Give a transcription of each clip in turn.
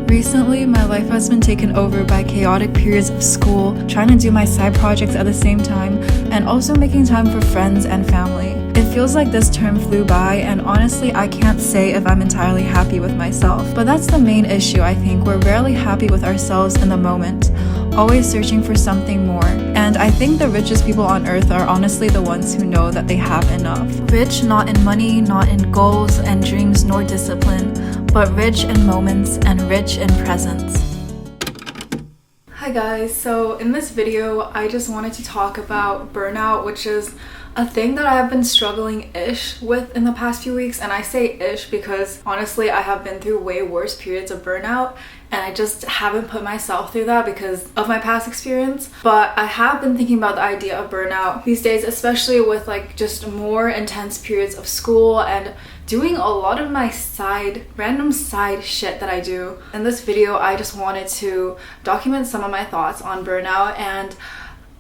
Recently, my life has been taken over by chaotic periods of school, trying to do my side projects at the same time, and also making time for friends and family. It feels like this term flew by, and honestly, I can't say if I'm entirely happy with myself. But that's the main issue, I think. We're rarely happy with ourselves in the moment, always searching for something more. And I think the richest people on earth are honestly the ones who know that they have enough. Rich not in money, not in goals and dreams nor discipline, but rich in moments and rich in presence. Hi guys, so in this video I just wanted to talk about burnout, which is a thing that I have been struggling-ish with in the past few weeks. And I say ish because honestly I have been through way worse periods of burnout, and I just haven't put myself through that because of my past experience. But I have been thinking about the idea of burnout these days, especially with like just more intense periods of school and doing a lot of my random side shit that I do. In this video I just wanted to document some of my thoughts on burnout, and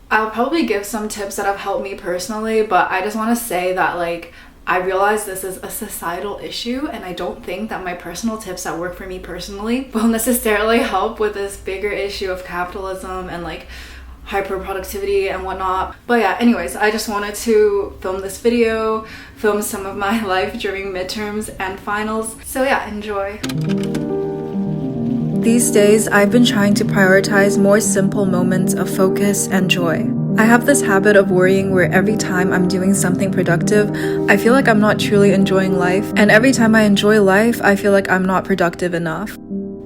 I'll probably give some tips that have helped me personally, but I just want to say that like I realize this is a societal issue, and I don't think that my personal tips that work for me personally will necessarily help with this bigger issue of capitalism and like hyper productivity and whatnot. But yeah, anyways, I just wanted to film this video, film some of my life during midterms and finals. So yeah, enjoy. These days, I've been trying to prioritize more simple moments of focus and joy. I have this habit of worrying where every time I'm doing something productive, I feel like I'm not truly enjoying life, and every time I enjoy life, I feel like I'm not productive enough.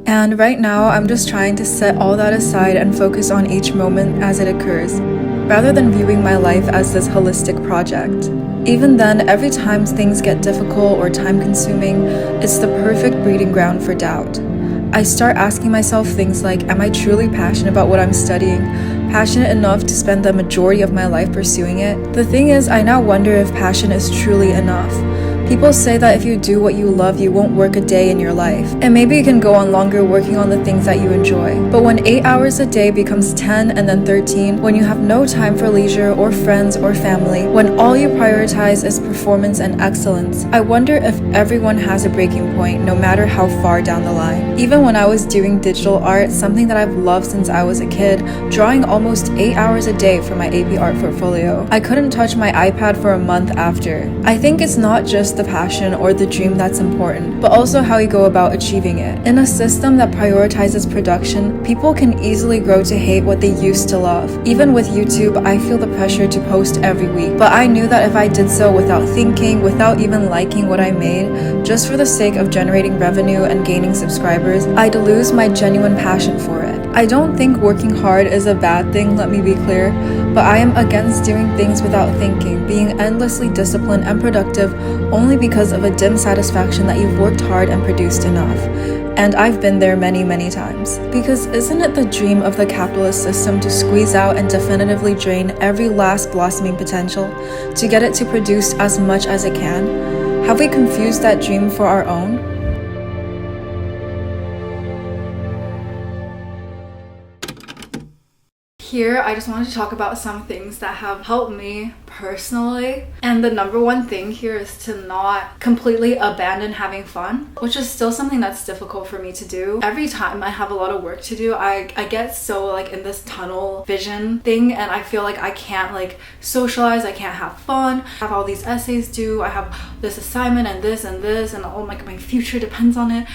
And right now, I'm just trying to set all that aside and focus on each moment as it occurs, rather than viewing my life as this holistic project. Even then, every time things get difficult or time-consuming, it's the perfect breeding ground for doubt. I start asking myself things like, am I truly passionate about what I'm studying? Passionate enough to spend the majority of my life pursuing it? The thing is, I now wonder if passion is truly enough. People say that if you do what you love, you won't work a day in your life. And maybe you can go on longer working on the things that you enjoy. But when 8 hours a day becomes 10 and then 13, when you have no time for leisure or friends or family, when all you prioritize is performance and excellence, I wonder if everyone has a breaking point, no matter how far down the line. Even when I was doing digital art, something that I've loved since I was a kid, drawing almost 8 hours a day for my AP art portfolio, I couldn't touch my iPad for a month after. I think it's not just the passion or the dream that's important, but also how you go about achieving it. In a system that prioritizes production, people can easily grow to hate what they used to love. Even with YouTube, I feel the pressure to post every week, but I knew that if I did so without thinking, without even liking what I made, just for the sake of generating revenue and gaining subscribers, I'd lose my genuine passion for it. I don't think working hard is a bad thing, let me be clear, but I am against doing things without thinking, being endlessly disciplined and productive only because of a dim satisfaction that you've worked hard and produced enough. And I've been there many, many times. Because isn't it the dream of the capitalist system to squeeze out and definitively drain every last blossoming potential, to get it to produce as much as it can? Have we confused that dream for our own? Here, I just wanted to talk about some things that have helped me personally. And the number one thing here is to not completely abandon having fun, which is still something that's difficult for me to do. Every time I have a lot of work to do, I get so like in this tunnel vision thing, and I feel like I can't like socialize, I can't have fun. I have all these essays due, I have this assignment and this, and oh my future depends on it.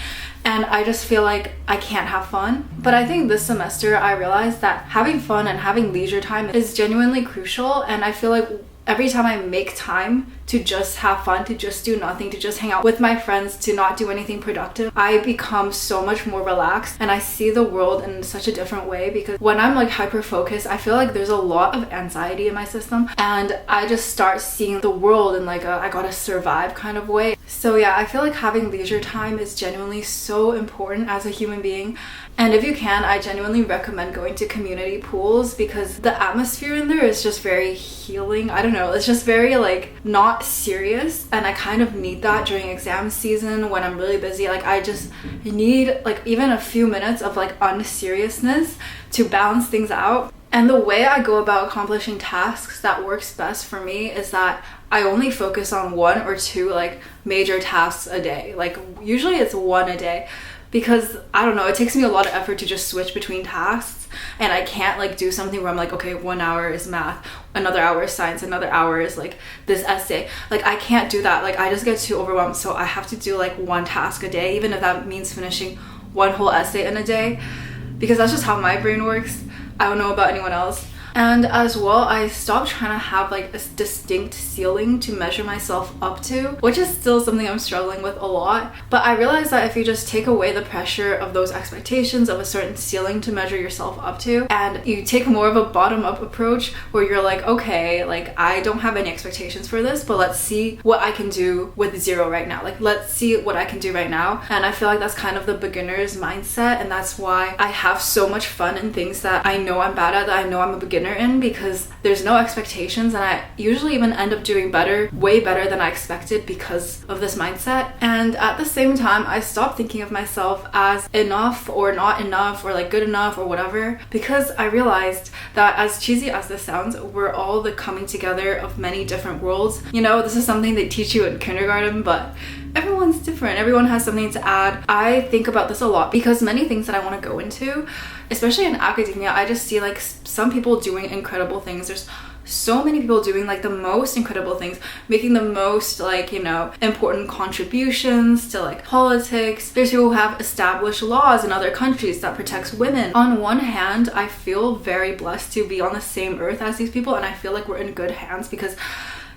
And I just feel like I can't have fun. But I think this semester I realized that having fun and having leisure time is genuinely crucial. And I feel like every time I make time to just have fun, to just do nothing, to just hang out with my friends, to not do anything productive, I become so much more relaxed and I see the world in such a different way. Because when I'm like hyper focused, I feel like there's a lot of anxiety in my system, and I just start seeing the world in like a I gotta survive kind of way. So yeah, I feel like having leisure time is genuinely so important as a human being. And if you can, I genuinely recommend going to community pools because the atmosphere in there is just very healing. I don't know, it's just very like not serious, and I kind of need that during exam season when I'm really busy. Like I just need like even a few minutes of like unseriousness to balance things out. And the way I go about accomplishing tasks that works best for me is that I only focus on one or two like major tasks a day. Like usually it's one a day. because I don't know, it takes me a lot of effort to just switch between tasks, and I can't like do something where I'm like, okay, 1 hour is math, another hour is science, another hour is like this essay. Like I can't do that. Like I just get too overwhelmed, so I have to do like one task a day, even if that means finishing one whole essay in a day, because that's just how my brain works. I don't know about anyone else. And as well, I stopped trying to have like a distinct ceiling to measure myself up to, which is still something I'm struggling with a lot. But I realized that if you just take away the pressure of those expectations of a certain ceiling to measure yourself up to, and you take more of a bottom-up approach where you're like, okay, like I don't have any expectations for this, but let's see what I can do with 0 right now. Like let's see what I can do right now. And I feel like that's kind of the beginner's mindset, and that's why I have so much fun in things that I know I'm bad at, that I know I'm a beginner in, because there's no expectations, and I usually even end up doing better, way better than I expected because of this mindset. And at the same time, I stopped thinking of myself as enough or not enough or like good enough or whatever, because I realized that, as cheesy as this sounds, we're all the coming together of many different worlds. You know, this is something they teach you in kindergarten, but everyone's different. Everyone has something to add. I think about this a lot because many things that I want to go into, especially in academia, I just see like some people doing incredible things. There's so many people doing like the most incredible things, making the most like, you know, important contributions to like politics. There's people who have established laws in other countries that protects women. On one hand, I feel very blessed to be on the same earth as these people, and I feel like we're in good hands because,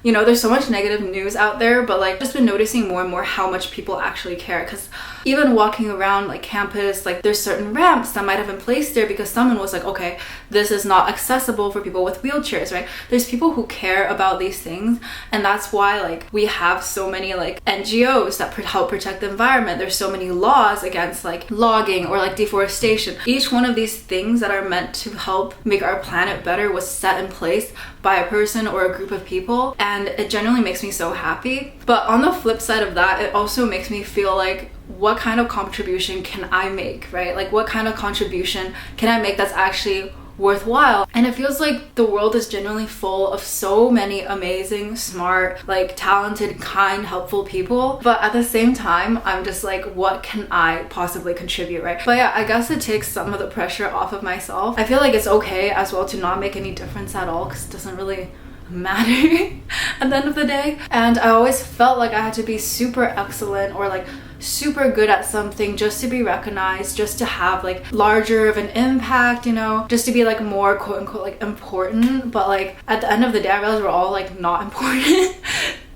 you know, there's so much negative news out there, but like just been noticing more and more how much people actually care. Because even walking around like campus, like there's certain ramps that might have been placed there because someone was like, okay, this is not accessible for people with wheelchairs, right? There's people who care about these things, and that's why like we have so many like NGOs that help protect the environment. There's so many laws against like logging or like deforestation. Each one of these things that are meant to help make our planet better was set in place by a person or a group of people, and it genuinely makes me so happy. But on the flip side of that, it also makes me feel like, what kind of contribution can I make, right? Like what kind of contribution can I make that's actually worthwhile? And it feels like the world is genuinely full of so many amazing, smart, like talented, kind, helpful people, but at the same time I'm just like, what can I possibly contribute, right? But yeah, I guess it takes some of the pressure off of myself. I feel like it's okay as well to not make any difference at all, because it doesn't really matter at the end of the day. And I always felt like I had to be super excellent or like super good at something just to be recognized, just to have like larger of an impact, you know, just to be like more quote unquote like important. But like at the end of the day, I realized we're all like not important.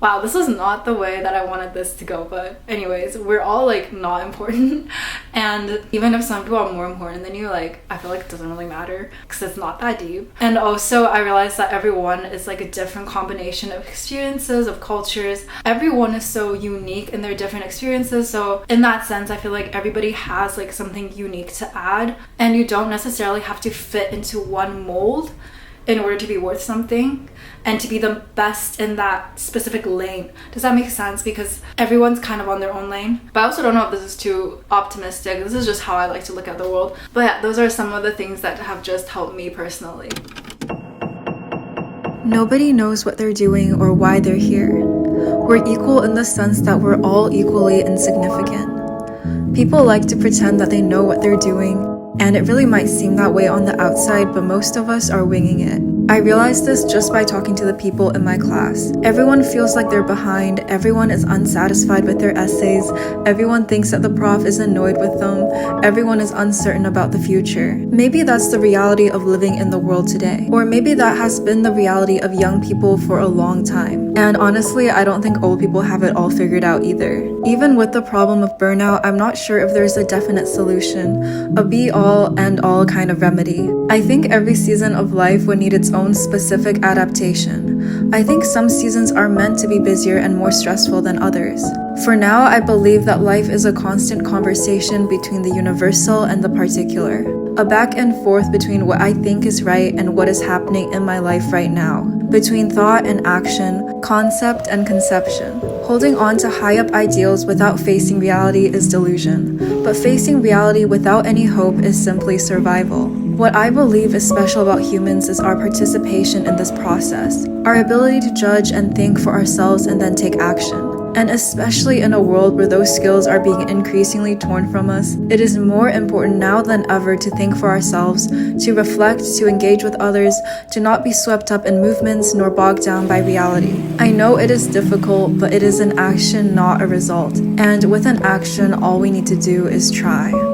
Wow, this was not the way that I wanted this to go, but anyways, we're all like not important. And even if some people are more important than you, like I feel like it doesn't really matter because it's not that deep. And also I realized that everyone is like a different combination of experiences, of cultures. Everyone is so unique in their different experiences. So in that sense, I feel like everybody has like something unique to add, and you don't necessarily have to fit into one mold in order to be worth something and to be the best in that specific lane. Does that make sense? Because everyone's kind of on their own lane. But I also don't know if this is too optimistic. This is just how I like to look at the world. But yeah, those are some of the things that have just helped me personally. Nobody knows what they're doing or why they're here. We're equal in the sense that we're all equally insignificant. People like to pretend that they know what they're doing, and it really might seem that way on the outside, but most of us are winging it. I realized this just by talking to the people in my class. Everyone feels like they're behind, everyone is unsatisfied with their essays, everyone thinks that the prof is annoyed with them, everyone is uncertain about the future. Maybe that's the reality of living in the world today. Or maybe that has been the reality of young people for a long time. And honestly, I don't think old people have it all figured out either. Even with the problem of burnout, I'm not sure if there's a definite solution, a be-all, end-all kind of remedy. I think every season of life would need its own specific adaptation. I think some seasons are meant to be busier and more stressful than others. For now, I believe that life is a constant conversation between the universal and the particular. A back and forth between what I think is right and what is happening in my life right now. Between thought and action, concept and conception. Holding on to high-up ideals without facing reality is delusion, but facing reality without any hope is simply survival. What I believe is special about humans is our participation in this process, our ability to judge and think for ourselves and then take action. And especially in a world where those skills are being increasingly torn from us, it is more important now than ever to think for ourselves, to reflect, to engage with others, to not be swept up in movements nor bogged down by reality. I know it is difficult, but it is an action, not a result. And with an action, all we need to do is try.